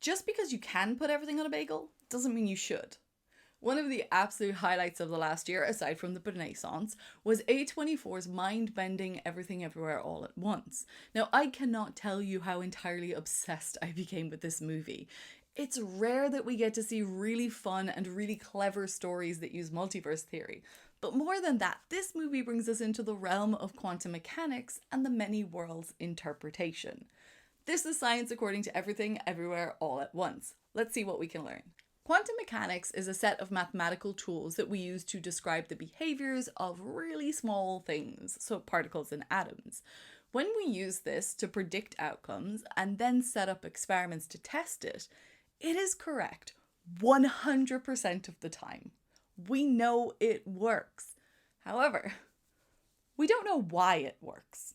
Just because you can put everything on a bagel doesn't mean you should. One of the absolute highlights of the last year, aside from the Renaissance, was A24's mind-bending Everything Everywhere All at Once. Now, I cannot tell you how entirely obsessed I became with this movie. It's rare that we get to see really fun and really clever stories that use multiverse theory. But more than that, this movie brings us into the realm of quantum mechanics and the many worlds interpretation. This is science according to Everything Everywhere All at Once. Let's see what we can learn. Quantum mechanics is a set of mathematical tools that we use to describe the behaviors of really small things, so particles and atoms. When we use this to predict outcomes and then set up experiments to test it, it is correct 100% of the time. We know it works. However, we don't know why it works.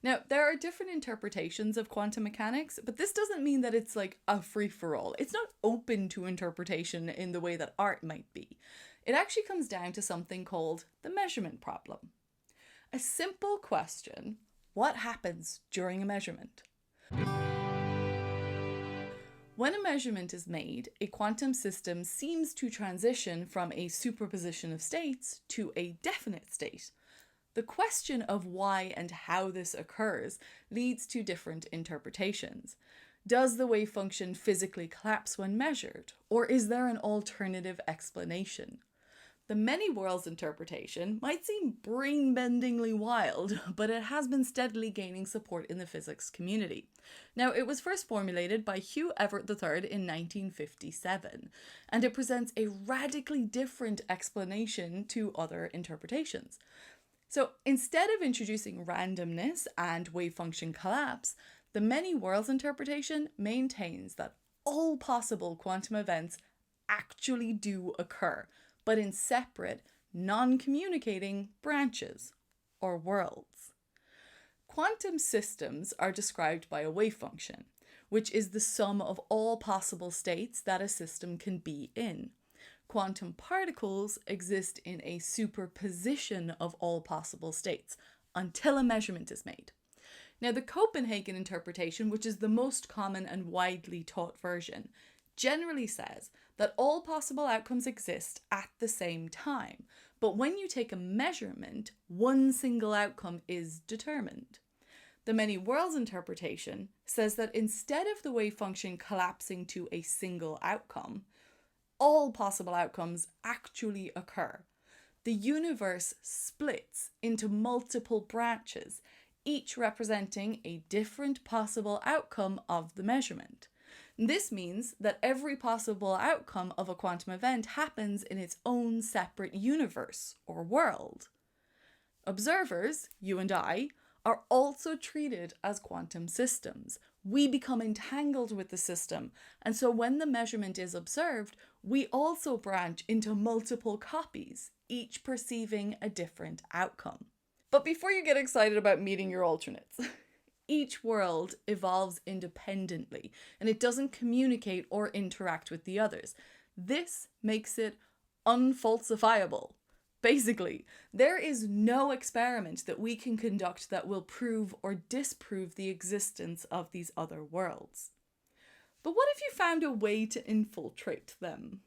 Now, there are different interpretations of quantum mechanics, but this doesn't mean that it's like a free-for-all. It's not open to interpretation in the way that art might be. It actually comes down to something called the measurement problem. A simple question: what happens during a measurement? When a measurement is made, a quantum system seems to transition from a superposition of states to a definite state. The question of why and how this occurs leads to different interpretations. Does the wave function physically collapse when measured, or is there an alternative explanation? The many worlds interpretation might seem brain-bendingly wild, but it has been steadily gaining support in the physics community. Now, it was first formulated by Hugh Everett III in 1957, and it presents a radically different explanation to other interpretations. So instead of introducing randomness and wave function collapse, the many worlds interpretation maintains that all possible quantum events actually do occur, but in separate, non-communicating branches, or worlds. Quantum systems are described by a wave function, which is the sum of all possible states that a system can be in. Quantum particles exist in a superposition of all possible states until a measurement is made. Now, the Copenhagen interpretation, which is the most common and widely taught version, generally says that all possible outcomes exist at the same time, but when you take a measurement, one single outcome is determined. The many worlds interpretation says that instead of the wave function collapsing to a single outcome, all possible outcomes actually occur. The universe splits into multiple branches, each representing a different possible outcome of the measurement. This means that every possible outcome of a quantum event happens in its own separate universe or world. Observers, you and I, are also treated as quantum systems. We become entangled with the system, and so when the measurement is observed, we also branch into multiple copies, each perceiving a different outcome. But before you get excited about meeting your alternates, each world evolves independently, and it doesn't communicate or interact with the others. This makes it unfalsifiable. Basically, there is no experiment that we can conduct that will prove or disprove the existence of these other worlds. But what if you found a way to infiltrate them?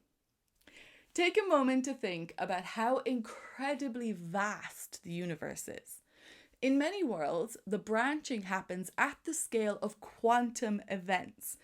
Take a moment to think about how incredibly vast the universe is. In many worlds, the branching happens at the scale of quantum events.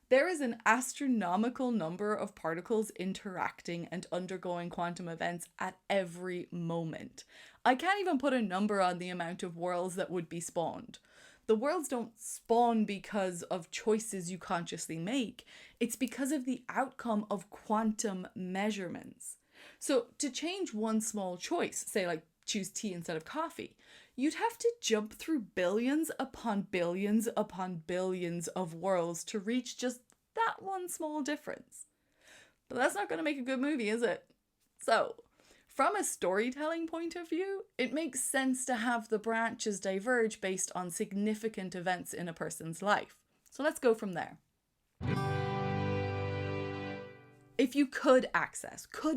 There is an astronomical number of particles interacting and undergoing quantum events at every moment. I can't even put a number on the amount of worlds that would be spawned. The worlds don't spawn because of choices you consciously make. It's because of the outcome of quantum measurements. So to change one small choice, say like choose tea instead of coffee, you'd have to jump through billions upon billions upon billions of worlds to reach just that one small difference. But that's not going to make a good movie, is it? So, from a storytelling point of view, it makes sense to have the branches diverge based on significant events in a person's life. So let's go from there. If you could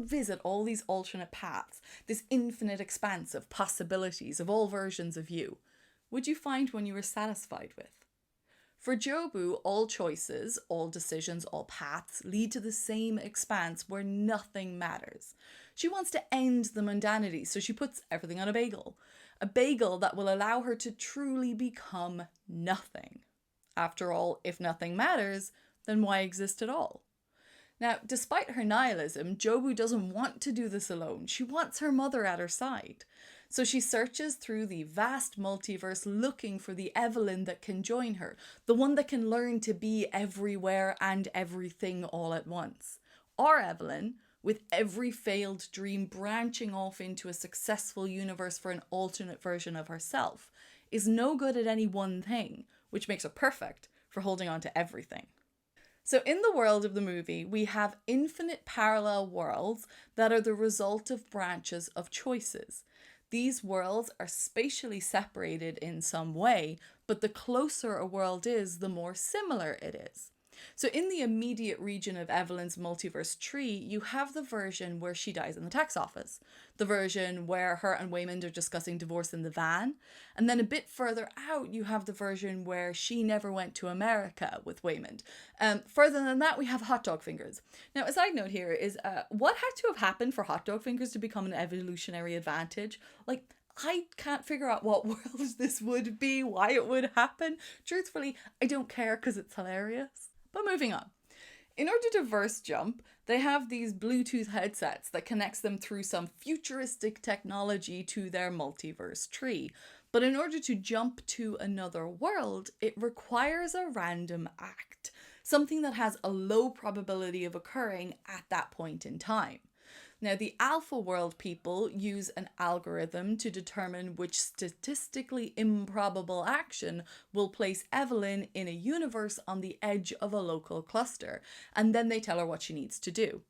visit all these alternate paths, this infinite expanse of possibilities of all versions of you, would you find one you were satisfied with? For Jobu, all choices, all decisions, all paths lead to the same expanse where nothing matters. She wants to end the mundanity, so she puts everything on a bagel. A bagel that will allow her to truly become nothing. After all, if nothing matters, then why exist at all? Now, despite her nihilism, Jobu doesn't want to do this alone. She wants her mother at her side. So she searches through the vast multiverse looking for the Evelyn that can join her, the one that can learn to be everywhere and everything all at once. Our Evelyn, with every failed dream branching off into a successful universe for an alternate version of herself, is no good at any one thing, which makes her perfect for holding on to everything. So in the world of the movie, we have infinite parallel worlds that are the result of branches of choices. These worlds are spatially separated in some way, but the closer a world is, the more similar it is. So in the immediate region of Evelyn's multiverse tree, you have the version where she dies in the tax office, the version where her and Waymond are discussing divorce in the van, and then a bit further out, you have the version where she never went to America with Waymond. Further than that, we have hot dog fingers. Now, a side note here is what had to have happened for hot dog fingers to become an evolutionary advantage? Like, I can't figure out what world this would be, why it would happen. Truthfully, I don't care because it's hilarious. But moving on. In order to verse jump, they have these Bluetooth headsets that connects them through some futuristic technology to their multiverse tree. But in order to jump to another world, it requires a random act, something that has a low probability of occurring at that point in time. Now, the Alpha World people use an algorithm to determine which statistically improbable action will place Evelyn in a universe on the edge of a local cluster, and then they tell her what she needs to do.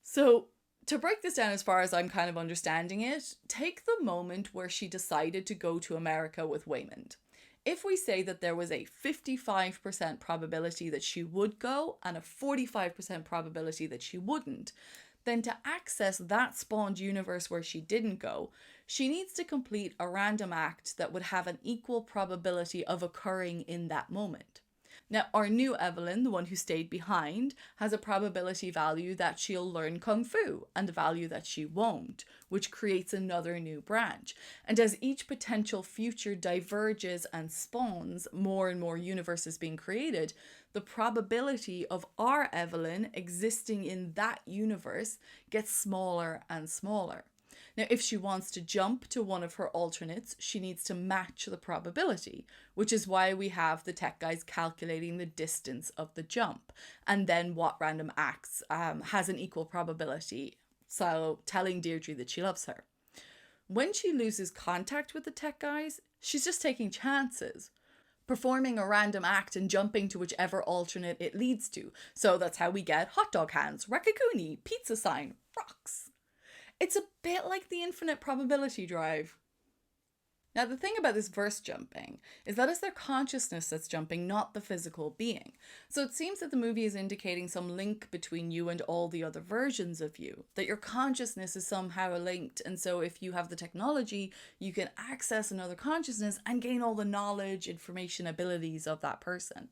So, to break this down as far as I'm kind of understanding it, take the moment where she decided to go to America with Waymond. If we say that there was a 55% probability that she would go and a 45% probability that she wouldn't, then to access that spawned universe where she didn't go, she needs to complete a random act that would have an equal probability of occurring in that moment. Now, our new Evelyn, the one who stayed behind, has a probability value that she'll learn Kung Fu and a value that she won't, which creates another new branch. And as each potential future diverges and spawns, more and more universes being created, the probability of our Evelyn existing in that universe gets smaller and smaller. Now, if she wants to jump to one of her alternates, she needs to match the probability, which is why we have the tech guys calculating the distance of the jump, and then what random acts has an equal probability, so telling Deirdre that she loves her. When she loses contact with the tech guys, she's just taking chances, performing a random act and jumping to whichever alternate it leads to. So that's how we get hot dog hands, rakakuni, pizza sign, rocks. It's a bit like the infinite probability drive. Now, the thing about this verse jumping is that it's their consciousness that's jumping, not the physical being. So it seems that the movie is indicating some link between you and all the other versions of you, that your consciousness is somehow linked. And so if you have the technology, you can access another consciousness and gain all the knowledge, information, abilities of that person.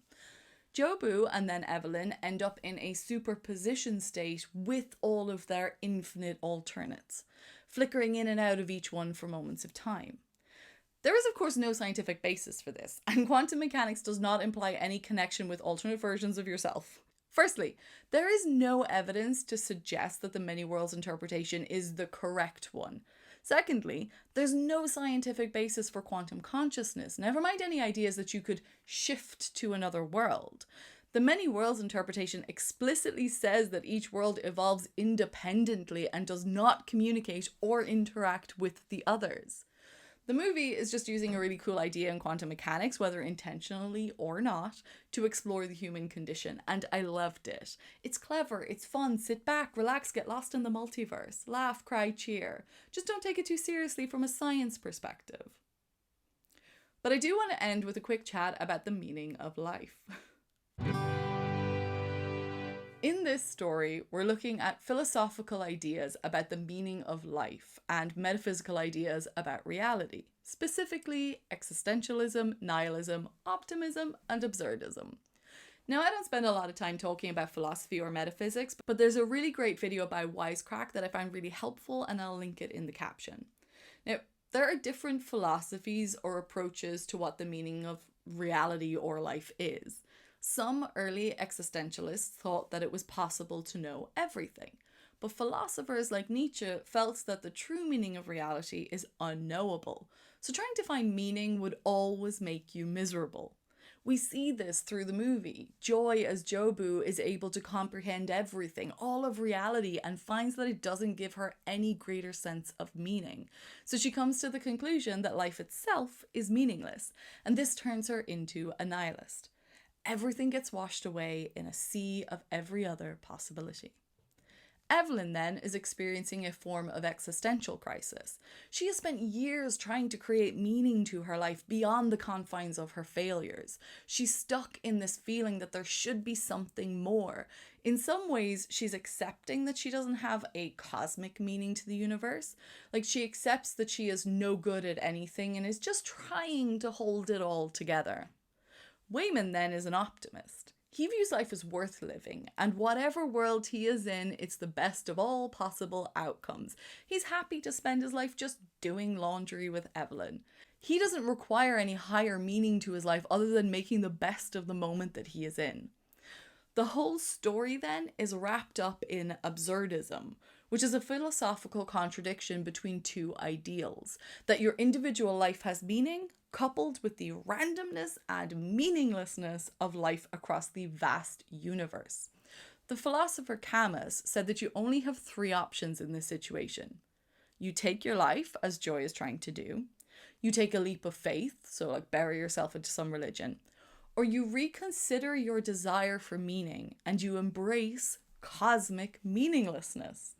Jobu and then Evelyn end up in a superposition state with all of their infinite alternates, flickering in and out of each one for moments of time. There is, of course, no scientific basis for this, and quantum mechanics does not imply any connection with alternate versions of yourself. Firstly, there is no evidence to suggest that the many worlds interpretation is the correct one. Secondly, there's no scientific basis for quantum consciousness, never mind any ideas that you could shift to another world. The many worlds interpretation explicitly says that each world evolves independently and does not communicate or interact with the others. The movie is just using a really cool idea in quantum mechanics, whether intentionally or not, to explore the human condition, and I loved it. It's clever, it's fun, sit back, relax, get lost in the multiverse, laugh, cry, cheer. Just don't take it too seriously from a science perspective. But I do want to end with a quick chat about the meaning of life. In this story, we're looking at philosophical ideas about the meaning of life and metaphysical ideas about reality. specifically existentialism, nihilism, optimism, and absurdism. Now, I don't spend a lot of time talking about philosophy or metaphysics, but there's a really great video by Wisecrack that I found really helpful, and I'll link it in the caption. Now, there are different philosophies or approaches to what the meaning of reality or life is. Some early existentialists thought that it was possible to know everything, but philosophers like Nietzsche felt that the true meaning of reality is unknowable, so trying to find meaning would always make you miserable. We see this through the movie. Joy as Jobu is able to comprehend everything, all of reality, and finds that it doesn't give her any greater sense of meaning. So she comes to the conclusion that life itself is meaningless, and this turns her into a nihilist. Everything gets washed away in a sea of every other possibility. Evelyn then is experiencing a form of existential crisis. She has spent years trying to create meaning to her life beyond the confines of her failures. She's stuck in this feeling that there should be something more. In some ways, she's accepting that she doesn't have a cosmic meaning to the universe. Like, she accepts that she is no good at anything and is just trying to hold it all together. Wayman then is an optimist. He views life as worth living, and whatever world he is in, it's the best of all possible outcomes. He's happy to spend his life just doing laundry with Evelyn. He doesn't require any higher meaning to his life other than making the best of the moment that he is in. The whole story then is wrapped up in absurdism, which is a philosophical contradiction between two ideals: that your individual life has meaning, coupled with the randomness and meaninglessness of life across the vast universe. The philosopher Camus said that you only have three options in this situation. You take your life, as Joy is trying to do. You take a leap of faith, so like bury yourself into some religion. Or you reconsider your desire for meaning and you embrace cosmic meaninglessness.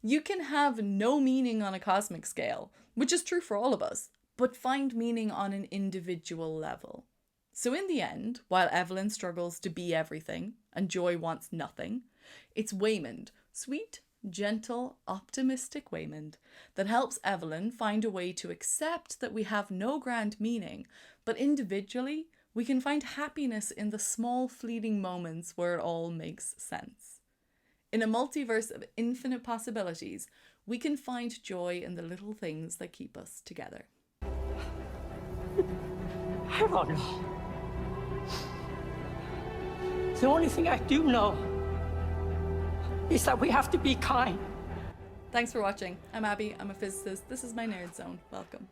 You can have no meaning on a cosmic scale, which is true for all of us, but find meaning on an individual level. So in the end, while Evelyn struggles to be everything and Joy wants nothing, it's Waymond, sweet, gentle, optimistic Waymond, that helps Evelyn find a way to accept that we have no grand meaning, but individually, we can find happiness in the small fleeting moments where it all makes sense. In a multiverse of infinite possibilities, we can find joy in the little things that keep us together. I don't know. The only thing I do know is that we have to be kind. Thanks for watching. I'm Abby, I'm a physicist. This is my Nerd Zone. Welcome.